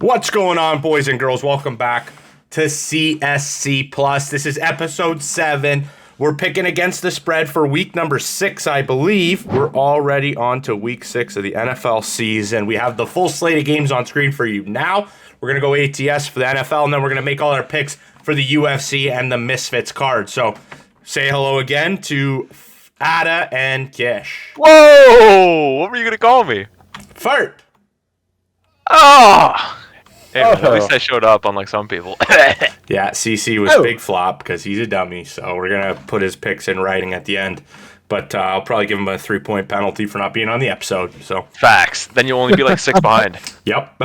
What's going on, boys and girls? Welcome back to CSC Plus. This is episode 7. We're picking against the spread for week number 6, I believe. We're already on to week 6 of the NFL season. We have the full slate of games on screen for you now. We're going to go ATS for the NFL, and then we're going to make all our picks for the UFC and the Misfits card. So say hello again to Ada and Kish. Whoa! What were you going to call me? Fart. Oh! Hey, man, at least I showed up, unlike some people. Yeah, CC was big flop because he's a dummy, so we're going to put his picks in writing at the end. But I'll probably give him a 3-point penalty for not being on the episode. So Facts. Then you'll only be like 6 behind. Yep.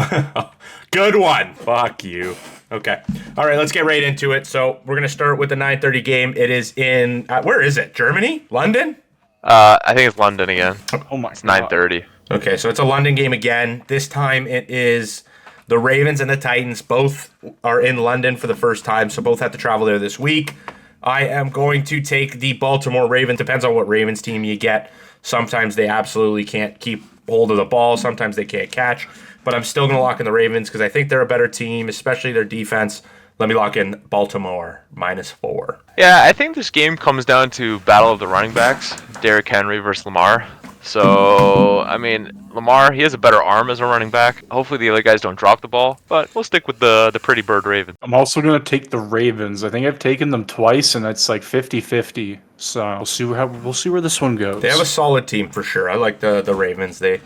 Good one. Fuck you. Okay. All right, let's get right into it. So we're going to start with the 9:30 game. It is in, where is it? Germany? London? I think it's London again. Oh my It's 9:30. Okay, so it's a London game again. This time it is the Ravens and the Titans. Both are in London for the first time, so both have to travel there this week. I am going to take the Baltimore Ravens. Depends on what Ravens team you get. Sometimes they absolutely can't keep hold of the ball. Sometimes they can't catch. But I'm still going to lock in the Ravens because I think they're a better team, especially their defense. Let me lock in Baltimore -4. Yeah, I think this game comes down to battle of the running backs. Derrick Henry versus Lamar. So, I mean, Lamar, he has a better arm as a running back. Hopefully the other guys don't drop the ball, but we'll stick with the pretty bird Ravens. I'm also going to take the Ravens. I think I've taken them twice, and it's like 50-50. So we'll see where this one goes. They have a solid team for sure. I like the Ravens. They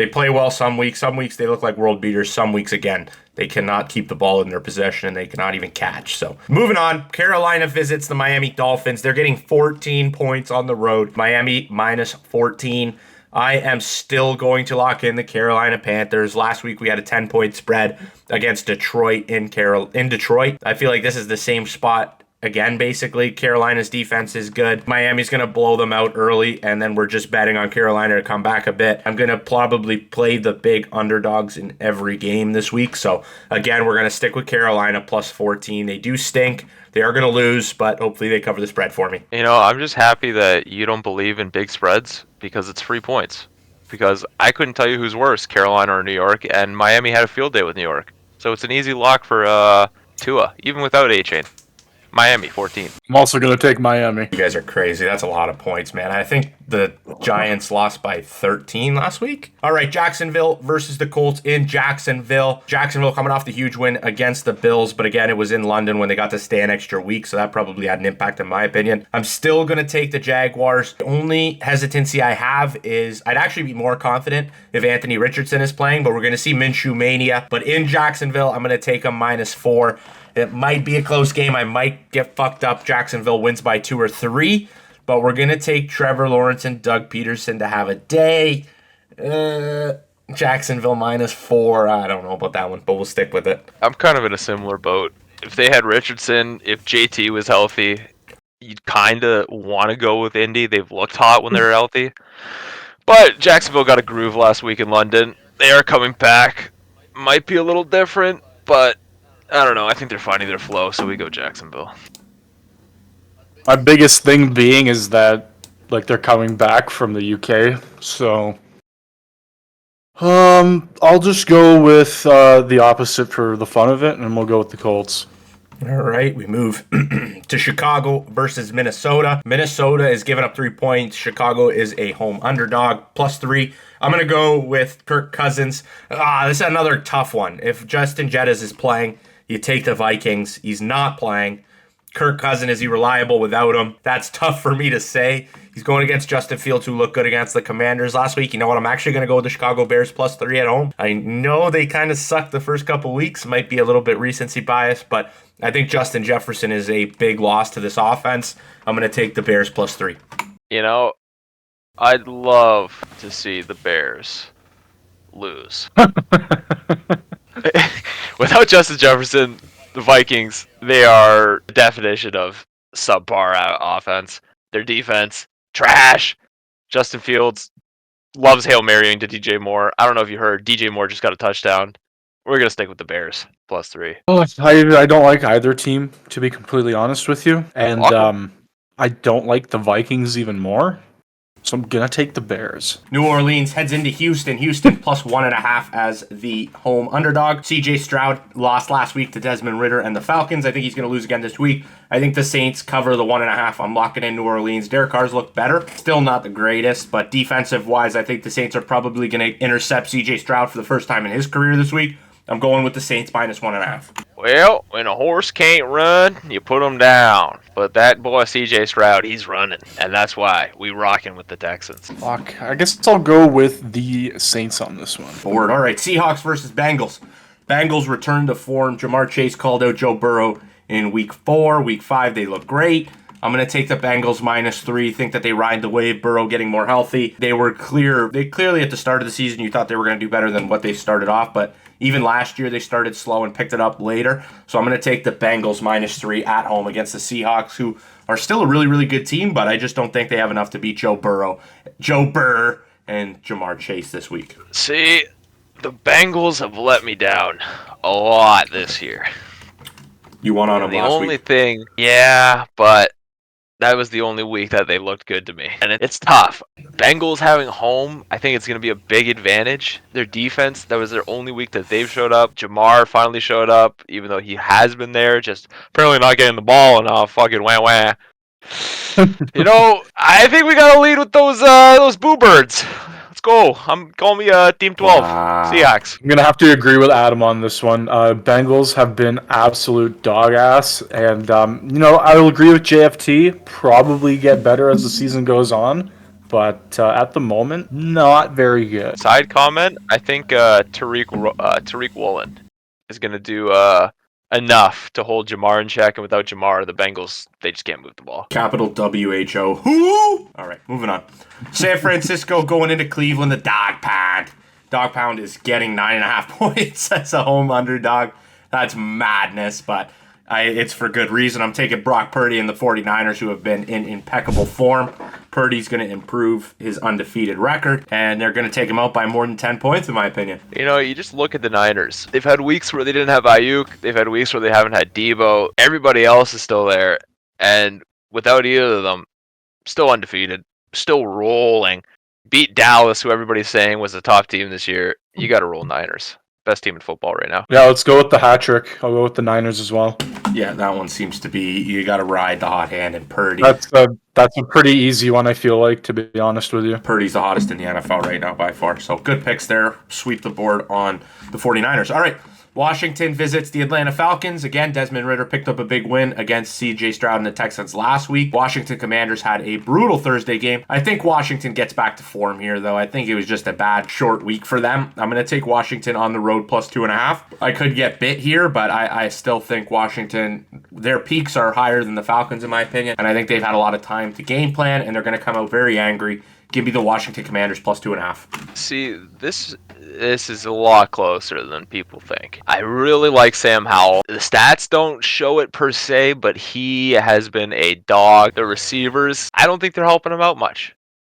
play well some weeks. Some weeks they look like world beaters. Some weeks, again, they cannot keep the ball in their possession. They cannot even catch. So moving on, Carolina visits the Miami Dolphins. They're getting 14 points on the road. Miami -14. I am still going to lock in the Carolina Panthers. Last week we had a 10-point spread against Detroit in Detroit. I feel like this is the same spot again, basically. Carolina's defense is good. Miami's going to blow them out early, and then we're just betting on Carolina to come back a bit. I'm going to probably play the big underdogs in every game this week. So, again, we're going to stick with Carolina +14. They do stink. They are going to lose, but hopefully they cover the spread for me. You know, I'm just happy that you don't believe in big spreads because it's free points. Because I couldn't tell you who's worse, Carolina or New York, and Miami had a field day with New York. So it's an easy lock for Tua, even without A-Chain. Miami, 14. I'm also going to take Miami. You guys are crazy. That's a lot of points, man. I think the Giants lost by 13 last week. All right, Jacksonville versus the Colts in Jacksonville. Jacksonville coming off the huge win against the Bills, but again, it was in London when they got to stay an extra week, so that probably had an impact in my opinion. I'm still going to take the Jaguars. The only hesitancy I have is I'd actually be more confident if Anthony Richardson is playing, but we're going to see Minshew mania. But in Jacksonville, I'm going to take them -4. It might be a close game. I might get fucked up. Jacksonville wins by 2 or 3. But we're going to take Trevor Lawrence and Doug Peterson to have a day. Jacksonville -4. I don't know about that one, but we'll stick with it. I'm kind of in a similar boat. If they had Richardson, if JT was healthy, you'd kind of want to go with Indy. They've looked hot when they were healthy. But Jacksonville got a groove last week in London. They are coming back. Might be a little different, but I don't know. I think they're finding their flow, so we go Jacksonville. My biggest thing being is that like they're coming back from the UK, so I'll just go with the opposite for the fun of it, and we'll go with the Colts. All right, we move to Chicago versus Minnesota. Minnesota is giving up 3 points. Chicago is a home underdog, +3. I'm going to go with Kirk Cousins. This is another tough one. If Justin Jettis is playing, you take the Vikings. He's not playing. Kirk Cousins, is he reliable without him? That's tough for me to say. He's going against Justin Fields, who looked good against the Commanders last week. You know what? I'm actually going to go with the Chicago Bears +3 at home. I know they kind of sucked the first couple weeks. Might be a little bit recency bias, but I think Justin Jefferson is a big loss to this offense. I'm going to take the Bears +3. You know, I'd love to see the Bears lose. Without Justin Jefferson, the Vikings, they are the definition of subpar offense. Their defense, trash. Justin Fields loves Hail Marying to DJ Moore. I don't know if you heard, DJ Moore just got a touchdown. We're going to stick with the Bears, +3. Well, I don't like either team, to be completely honest with you. And I don't like the Vikings even more. So I'm going to take the Bears. New Orleans heads into Houston. Houston plus 1.5 as the home underdog. CJ Stroud lost last week to Desmond Ridder and the Falcons. I think he's going to lose again this week. I think the Saints cover the 1.5. I'm locking in New Orleans. Derek Carr's looked better. Still not the greatest, but defensive-wise, I think the Saints are probably going to intercept CJ Stroud for the first time in his career this week. I'm going with the Saints minus 1.5. Well, when a horse can't run, you put him down. But that boy CJ Stroud, he's running, and that's why we rocking with the Texans. Fuck. I guess I'll go with the Saints on this one. Forward. All right, Seahawks versus Bengals. Bengals return to form. Jamar Chase called out Joe Burrow in week 4. Week 5, they look great. I'm going to take the Bengals -3. Think that they ride the wave. Burrow getting more healthy. They clearly at the start of the season, you thought they were going to do better than what they started off, but even last year, they started slow and picked it up later. So I'm going to take the Bengals -3 at home against the Seahawks, who are still a really, really good team, but I just don't think they have enough to beat Joe Burrow, and Jamar Chase this week. See, the Bengals have let me down a lot this year. You won on them last week. But that was the only week that they looked good to me. And it's tough. Bengals having home, I think it's going to be a big advantage. Their defense, that was their only week that they've showed up. Jamar finally showed up, even though he has been there, just apparently not getting the ball and fucking wah-wah. I think we got to lead with those boo birds. Let's go. Call me Team 12. Seahawks. I'm going to have to agree with Adam on this one. Bengals have been absolute dog ass. And, I'll agree with JFT. Probably get better as the season goes on. But at the moment, not very good. Side comment, I think Tariq Woolen is going to do enough to hold Jamar in check. And without Jamar, the Bengals, they just can't move the ball. Capital WHO. Who? All right, moving on. San Francisco going into Cleveland, the dog pound. Dog pound is getting 9.5 points as a home underdog. That's madness, but it's for good reason. I'm taking Brock Purdy and the 49ers, who have been in impeccable form. Purdy's going to improve his undefeated record, and they're going to take him out by more than 10 points, in my opinion. You just look at the Niners. They've had weeks where they didn't have Ayuk. They've had weeks where they haven't had Debo. Everybody else is still there, and without either of them, still undefeated, still rolling. Beat Dallas, who everybody's saying was the top team this year. You got to roll Niners. Best team in football right now. Yeah, let's go with the hat trick. I'll go with the Niners as well. Yeah, that one seems to be, you got to ride the hot hand and Purdy. That's a pretty easy one, I feel like, to be honest with you. Purdy's the hottest in the NFL right now by far. So good picks there. Sweep the board on the 49ers. All right. Washington visits the Atlanta Falcons. Again, Desmond Ridder picked up a big win against CJ Stroud and the Texans last week. Washington Commanders had a brutal Thursday game. I think Washington gets back to form here, though. I think it was just a bad, short week for them. I'm going to take Washington on the road plus 2.5. I could get bit here, but I still think Washington, their peaks are higher than the Falcons, in my opinion. And I think they've had a lot of time to game plan, and they're going to come out very angry. Give me the Washington Commanders plus 2.5. See, this is a lot closer than people think. I really like Sam Howell. The stats don't show it per se, but he has been a dog. The receivers, I don't think they're helping him out much.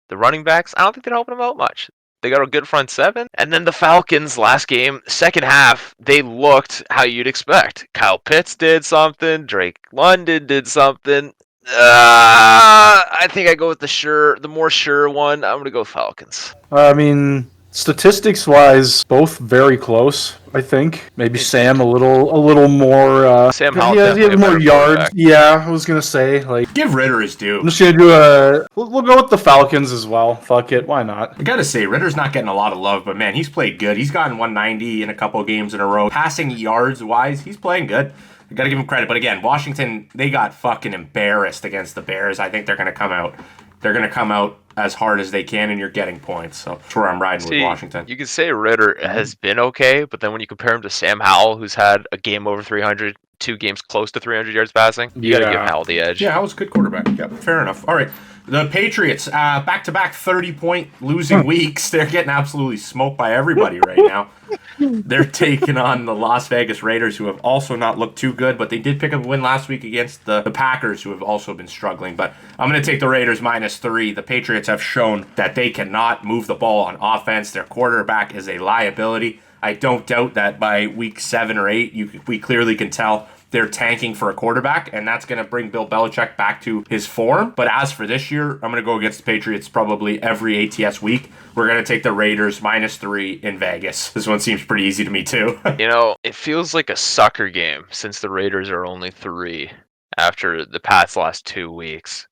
The running backs, I don't think they're helping him out much. They got a good front seven. And then the Falcons last game, second half, they looked how you'd expect. Kyle Pitts did something. Drake London did something. I think I go with the more sure one. I'm gonna go Falcons. I mean, statistics-wise, both very close. I think maybe Sam a little more. Sam Howell, he has more yards. Yeah, I was gonna say give Ridder his due. I'm just gonna do We'll go with the Falcons as well. Fuck it, why not? I gotta say, Ritter's not getting a lot of love, but man, he's played good. He's gotten 190 in a couple of games in a row. Passing yards wise, he's playing good. I gotta give him credit. But again, Washington, they got fucking embarrassed against the Bears. I think they're gonna come out. They're gonna come out as hard as they can, and you're getting points. So that's where I'm riding with Washington. You can say Ridder has been okay, but then when you compare him to Sam Howell, who's had a game over 300, 2 games close to 300 yards passing, you gotta give Howell the edge. Yeah, Howell's a good quarterback. Yeah, fair enough. All right. The Patriots, back-to-back 30-point losing weeks. They're getting absolutely smoked by everybody right now. They're taking on the Las Vegas Raiders, who have also not looked too good, but they did pick up a win last week against the Packers, who have also been struggling. But I'm going to take the Raiders -3. The Patriots have shown that they cannot move the ball on offense. Their quarterback is a liability. I don't doubt that by week 7 or 8, we clearly can tell they're tanking for a quarterback, and that's going to bring Bill Belichick back to his form. But as for this year, I'm going to go against the Patriots probably every ATS week. We're going to take the Raiders -3 in Vegas. This one seems pretty easy to me, too. It feels like a sucker game since the Raiders are only 3 after the Pats' last 2 weeks.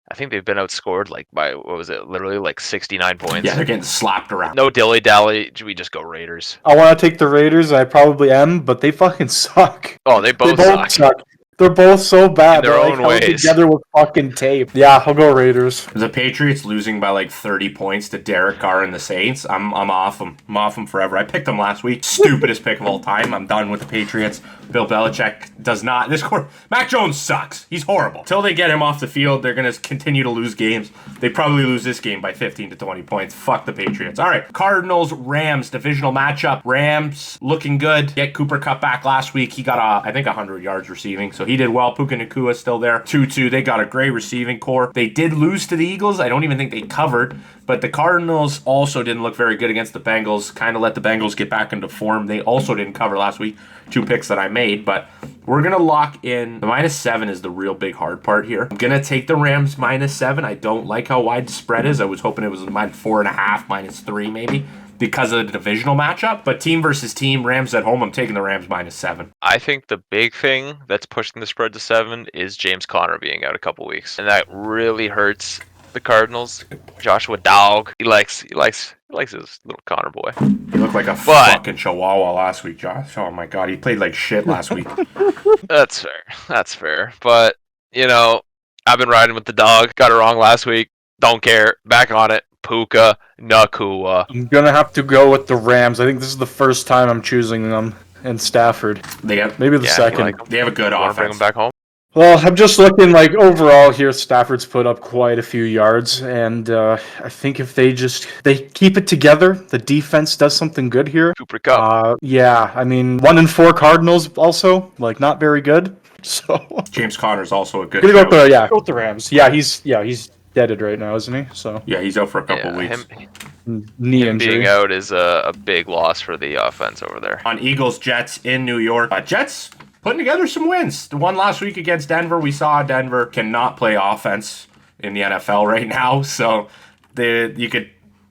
I think they've been outscored by, literally 69 points. Yeah, they're getting slapped around. No dilly-dally, we just go Raiders. I want to take the Raiders, I probably am, but they fucking suck. Oh, they both suck. They're both so bad. In their They're own ways. together with fucking tape. Yeah, I'll go Raiders. The Patriots losing by 30 points to Derek Carr and the Saints. I'm off them. I'm off them forever. I picked them last week. Stupidest pick of all time. I'm done with the Patriots. Bill Belichick does not. Mac Jones sucks. He's horrible. Till they get him off the field, they're going to continue to lose games. They probably lose this game by 15 to 20 points. Fuck the Patriots. All right, Cardinals, Rams, divisional matchup. Rams looking good. Get Cooper Kupp back last week. He got, I think, 100 yards receiving, so he did well. Puka Nakua still there. 2-2. They got a great receiving core. They did lose to the Eagles. I don't even think they covered, but the Cardinals also didn't look very good against the Bengals. Kind of let the Bengals get back into form. They also didn't cover last week. 2 picks that I made, but we're going to lock in. The -7 is the real big hard part here. I'm going to take the Rams -7. I don't like how wide the spread is. I was hoping it was -4.5, -3 maybe, because of the divisional matchup. But team versus team, Rams at home, I'm taking the Rams -7. I think the big thing that's pushing the spread to 7 is James Conner being out a couple weeks. And that really hurts the Cardinals. Joshua Dog. He likes his little Connor boy. He looked like a fucking chihuahua last week, Josh. Oh my god, he played like shit last week. That's fair. But, I've been riding with the dog. Got it wrong last week. Don't care. Back on it. Puka Nakua. I'm gonna have to go with the Rams. I think this is the first time I'm choosing them in Stafford. Maybe the second. They have a good offense. Bring them back home. Well, I'm just looking overall here. Stafford's put up quite a few yards, and I think if they keep it together, the defense does something good here. Cooper Kupp. Yeah, I mean 1-4 Cardinals also not very good. So James Conner's also a good. Go with the Rams. Yeah, he's deaded right now, isn't he? So yeah, he's out for a couple weeks. Knee injury. Being out is a big loss for the offense over there. On Eagles Jets in New York, Jets putting together some wins. The one last week against Denver, we saw Denver cannot play offense in the NFL right now, so you could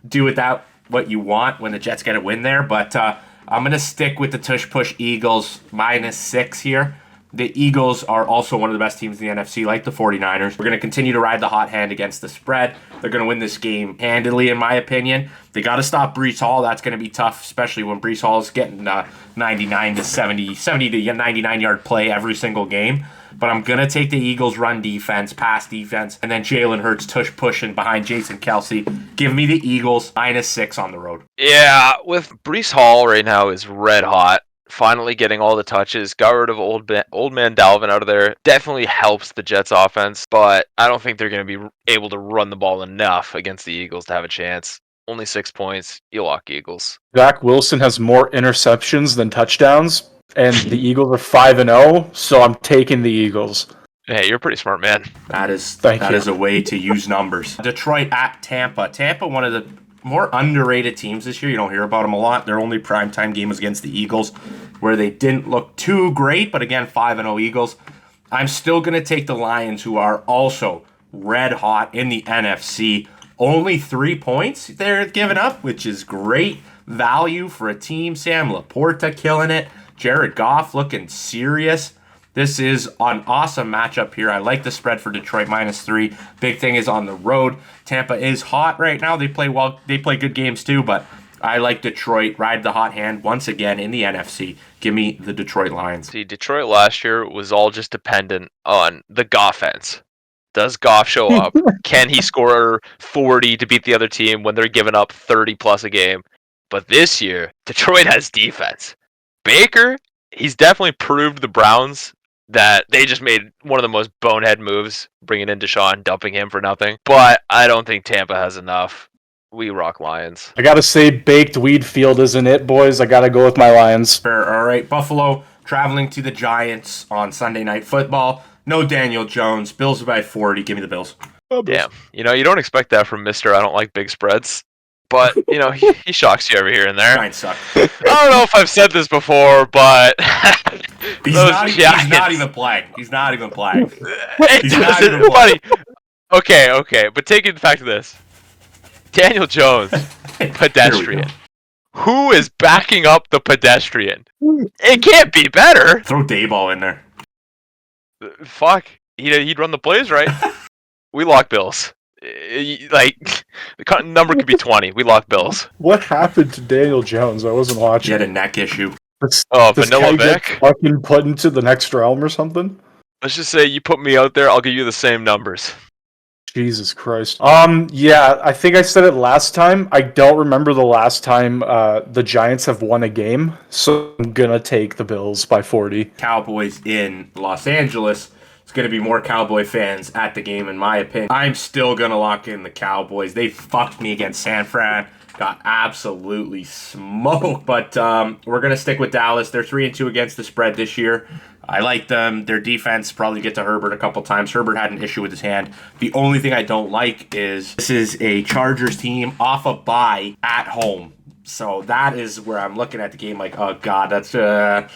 do with that what you want when the Jets get a win there. But I'm gonna stick with the tush push Eagles -6 here. The Eagles are also one of the best teams in the NFC, like the 49ers. We're going to continue to ride the hot hand against the spread. They're going to win this game handily, in my opinion. They got to stop Breece Hall. That's going to be tough, especially when Breece Hall is getting 99 to 70 to 99-yard play every single game. But I'm going to take the Eagles' run defense, pass defense, and then Jalen Hurts tush pushing behind Jason Kelsey. Give me the Eagles -6 on the road. Yeah, with Breece Hall right now is red hot. Finally getting all the touches, got rid of old man Dalvin out of there. Definitely helps the Jets offense, but I don't think they're going to be able to run the ball enough against the Eagles to have a chance. Only 6 points. You lock Eagles. Zach Wilson has more interceptions than touchdowns, and the Eagles are 5-0, so I'm taking the Eagles. Hey, you're a pretty smart man. That is a way to use numbers. Detroit at Tampa. Tampa, one of the more underrated teams this year. You don't hear about them a lot. Their only primetime game was against the Eagles, where they didn't look too great, but again, 5-0 Eagles. I'm still going to take the Lions, who are also red hot in the NFC. Only 3 points they're giving up, which is great value for a team. Sam Laporta killing it. Jared Goff looking serious. This is an awesome matchup here. I like the spread for Detroit -3. Big thing is on the road. Tampa is hot right now. They play well. They play good games too, but I like Detroit. Ride the hot hand once again in the NFC. Give me the Detroit Lions. See, Detroit last year was all just dependent on the Goffense. Does Goff show up? Can he score 40 to beat the other team when they're giving up 30 plus a game? But this year, Detroit has defense. Baker, he's definitely proved the Browns that they just made one of the most bonehead moves, bringing in Deshaun, dumping him for nothing. But I don't think Tampa has enough. We rock Lions. I gotta say, baked weed field isn't it, boys. I gotta go with my Lions. Fair. All right, Buffalo traveling to the Giants on Sunday Night Football. No Daniel Jones. Bills by 40. Give me the Bills. Damn. You don't expect that from Mr. I don't like big spreads. But, he shocks you every here and there. Giants suck. I don't know if I've said this before, but He's Those not Giants. even playing. He's not even playing. It He's not doesn't, even playing. buddy. Okay, but take into fact this. Daniel Jones, pedestrian. Who is backing up the pedestrian? It can't be better. Throw Dayball in there. Fuck. He'd run the plays right. We lock Bills. Like, the number could be 20. We lock Bills. What happened to Daniel Jones? I wasn't He watching. had a neck issue. Oh, This Vanilla guy get Vic? fucking put into the next realm or something? Let's just say you put me out there, I'll give you the same numbers. Jesus Christ. Yeah, I think I said it last time. I don't remember the last time the Giants have won a game, so I'm gonna take the Bills by 40. Cowboys in Los Angeles. It's going to be more Cowboy fans at the game, in my opinion. I'm still going to lock in the Cowboys. They fucked me against San Fran. Got absolutely smoked. But we're going to stick with Dallas. They're 3-2 against the spread this year. I like them. Their defense probably get to Herbert a couple times. Herbert had an issue with his hand. The only thing I don't like is this is a Chargers team off a bye at home. So that is where I'm looking at the game like, oh, God, that's... But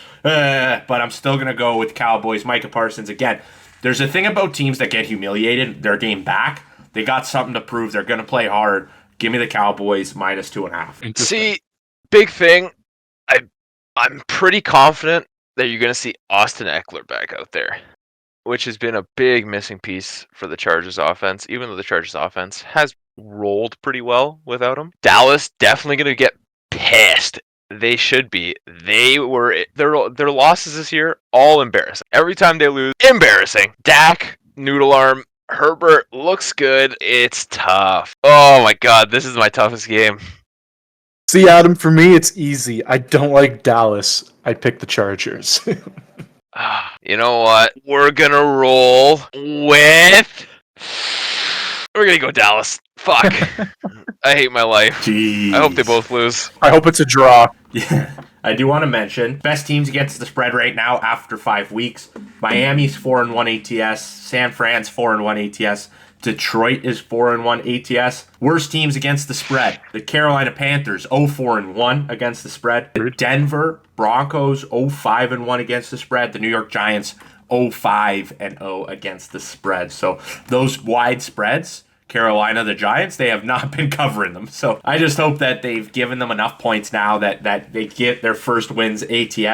I'm still going to go with Cowboys. Micah Parsons, again, there's a thing about teams that get humiliated, their game back. They got something to prove. They're going to play hard. Give me the Cowboys minus 2.5. See, big thing, I'm pretty confident that you're going to see Austin Eckler back out there, which has been a big missing piece for the Chargers offense, even though the Chargers offense has rolled pretty well without him. Dallas definitely going to get pissed. They should be. Their losses this year, all embarrassing. Every time they lose, embarrassing. Dak, noodle arm. Herbert looks good. It's tough. Oh my God, this is my toughest game. See, Adam, for me, it's easy. I don't like Dallas. I pick the Chargers. You know what? We're gonna roll with... We're gonna go Dallas. Fuck. I hate my life. Jeez. I hope they both lose. I hope it's a draw. Yeah. I do want to mention, best teams against the spread right now after 5 weeks. Miami's 4-1 ATS. San Fran's 4-1 ATS. Detroit is 4-1 ATS. Worst teams against the spread. The Carolina Panthers 0-4-1 against the spread. The Denver Broncos 0-5-1 against the spread. The New York Giants 0-5-0 against the spread. So those wide spreads, Carolina, the Giants, they have not been covering them. So I just hope that they've given them enough points now that they get their first wins ATS. Do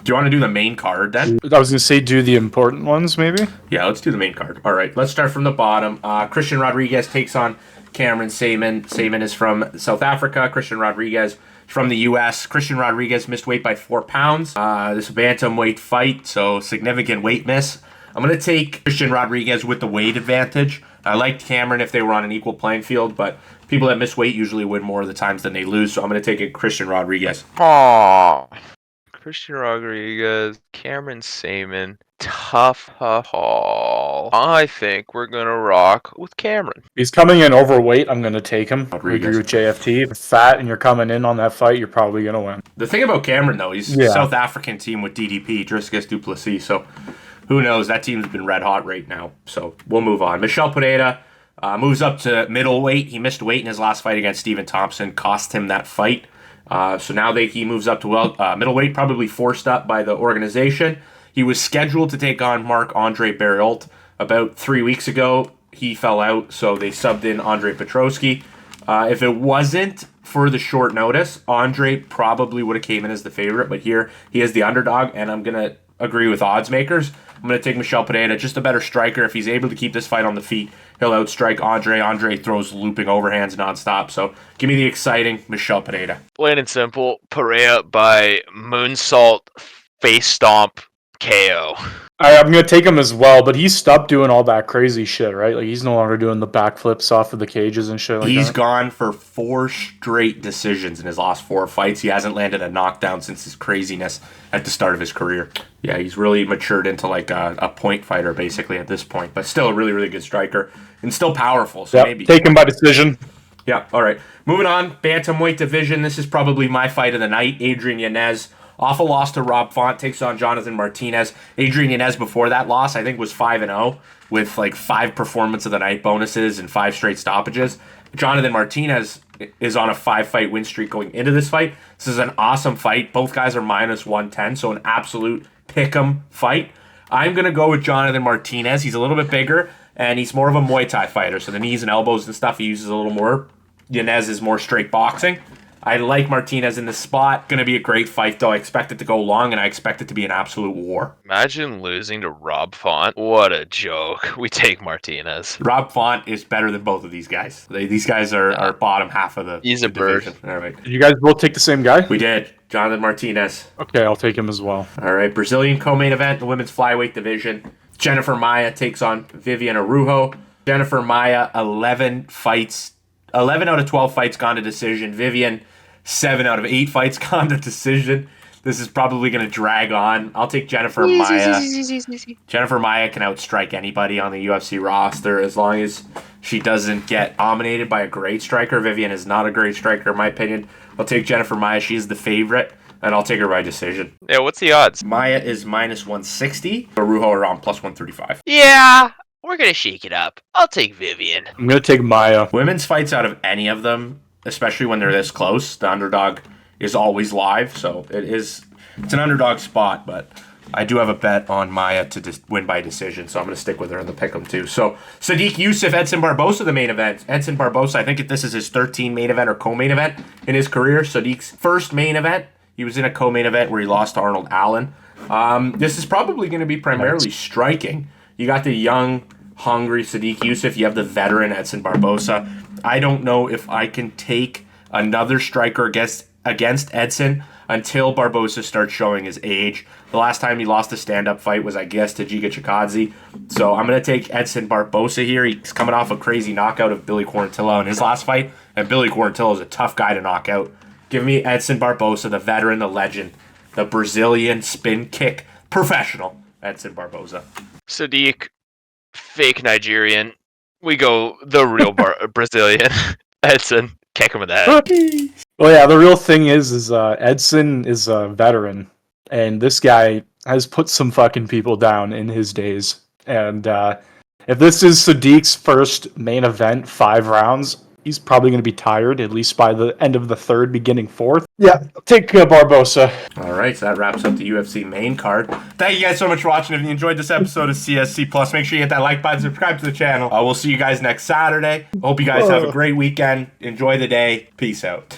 you want to do the main card then? I was going to say do the important ones, maybe? Yeah, let's do the main card. All right, let's start from the bottom. Christian Rodriguez takes on Cameron Saaiman. Saaiman is from South Africa. Christian Rodriguez from the U.S. Christian Rodriguez missed weight by 4 pounds. This is a bantamweight fight, so significant weight miss. I'm going to take Christian Rodriguez with the weight advantage. I liked Cameron if they were on an equal playing field, but people that miss weight usually win more of the times than they lose, so I'm going to take it Christian Rodriguez. Aww. Christian Rodriguez, Cameron Saaiman, tough haul. I think we're going to rock with Cameron. He's coming in overweight. I'm going to take him. I Rodriguez. agree with JFT. If you're fat and you're coming in on that fight, you're probably going to win. The thing about Cameron, though, he's a South African team with DDP, Driscus Duplessis, so who knows? That team's been red hot right now, so we'll move on. Michel Pereira moves up to middleweight. He missed weight in his last fight against Stephen Thompson, cost him that fight. So now he moves up to middleweight, probably forced up by the organization. He was scheduled to take on Marc-Andre Barriault about 3 weeks ago. He fell out, so they subbed in Andre Petroski. If it wasn't for the short notice, Andre probably would have came in as the favorite, but here he is the underdog, and I'm going to agree with odds makers. I'm going to take Michel Pereira, just a better striker. If he's able to keep this fight on the feet, he'll outstrike Andre. Andre throws looping overhands nonstop. So give me the exciting Michel Pereira. Plain and simple, Pereira by moonsault, face stomp, KO. I'm going to take him as well, but he stopped doing all that crazy shit, right? Like, he's no longer doing the backflips off of the cages and shit like He's that. gone for 4 straight decisions in his last 4 fights. He hasn't landed a knockdown since his craziness at the start of his career. Yeah, he's really matured into like a point fighter basically at this point, but still a really, really good striker and still powerful. So maybe take him by decision. Yeah, all right. Moving on, bantamweight division. This is probably my fight of the night. Adrian Yanez, off a loss to Rob Font, takes on Jonathan Martinez. Adrian Yanez before that loss, I think, was 5-0 with like 5 performance of the night bonuses and 5 straight stoppages. Jonathan Martinez is on a 5-fight win streak going into this fight. This is an awesome fight. Both guys are minus 110, so an absolute pick'em fight. I'm going to go with Jonathan Martinez. He's a little bit bigger, and he's more of a Muay Thai fighter. So the knees and elbows and stuff he uses a little more. Yanez is more straight boxing. I like Martinez in this spot. Going to be a great fight, though. I expect it to go long, and I expect it to be an absolute war. Imagine losing to Rob Font. What a joke. We take Martinez. Rob Font is better than both of these guys. These guys are bottom half of the He's a division. bird. All right. You guys both take the same guy? We did. Jonathan Martinez. Okay, I'll take him as well. All right. Brazilian co-main event, the women's flyweight division. Jennifer Maia takes on Vivian Araujo. Jennifer Maia, 11 out of 12 fights gone to decision. Vivian, 7 out of 8 fights gone to decision. This is probably going to drag on. I'll take Jennifer Maia. Jennifer Maia can outstrike anybody on the UFC roster as long as she doesn't get dominated by a great striker. Vivian is not a great striker, in my opinion. I'll take Jennifer Maia. She is the favorite, and I'll take her by decision. Yeah, what's the odds? Maia is minus 160. Araujo around plus 135. Yeah, we're going to shake it up. I'll take Vivian. I'm going to take Maia. Women's fights out of any of them, especially when they're this close, the underdog is always live, so it's an underdog spot, but I do have a bet on Maia to win by decision, so I'm going to stick with her in the pick'em too. So Sodiq Yusuff, Edson Barboza, the main event. Edson Barboza, I think this is his 13th main event or co-main event in his career. Sodiq's first main event, he was in a co-main event where he lost to Arnold Allen. This is probably going to be primarily striking. You got the young, hungry Sodiq Yusuff. You have the veteran Edson Barboza. I don't know if I can take another striker against Edson until Barboza starts showing his age. The last time he lost a stand-up fight was, I guess, to Giga Chikadze. So I'm going to take Edson Barboza here. He's coming off a crazy knockout of Billy Quarantillo in his last fight, and Billy Quarantillo is a tough guy to knock out. Give me Edson Barboza, the veteran, the legend, the Brazilian spin kick professional, Edson Barboza. Sodiq, fake Nigerian. We go the real Brazilian. Edson, kick him in the head. Well, yeah, the real thing is Edson is a veteran, and this guy has put some fucking people down in his days. And if this is Sodiq's first main event, 5 rounds, he's probably going to be tired, at least by the end of the third, beginning fourth. Yeah, take Barboza. All right, so that wraps up the UFC main card. Thank you guys so much for watching. If you enjoyed this episode of CSC Plus, make sure you hit that like button, subscribe to the channel. We'll see you guys next Saturday. Hope you guys have a great weekend. Enjoy the day. Peace out.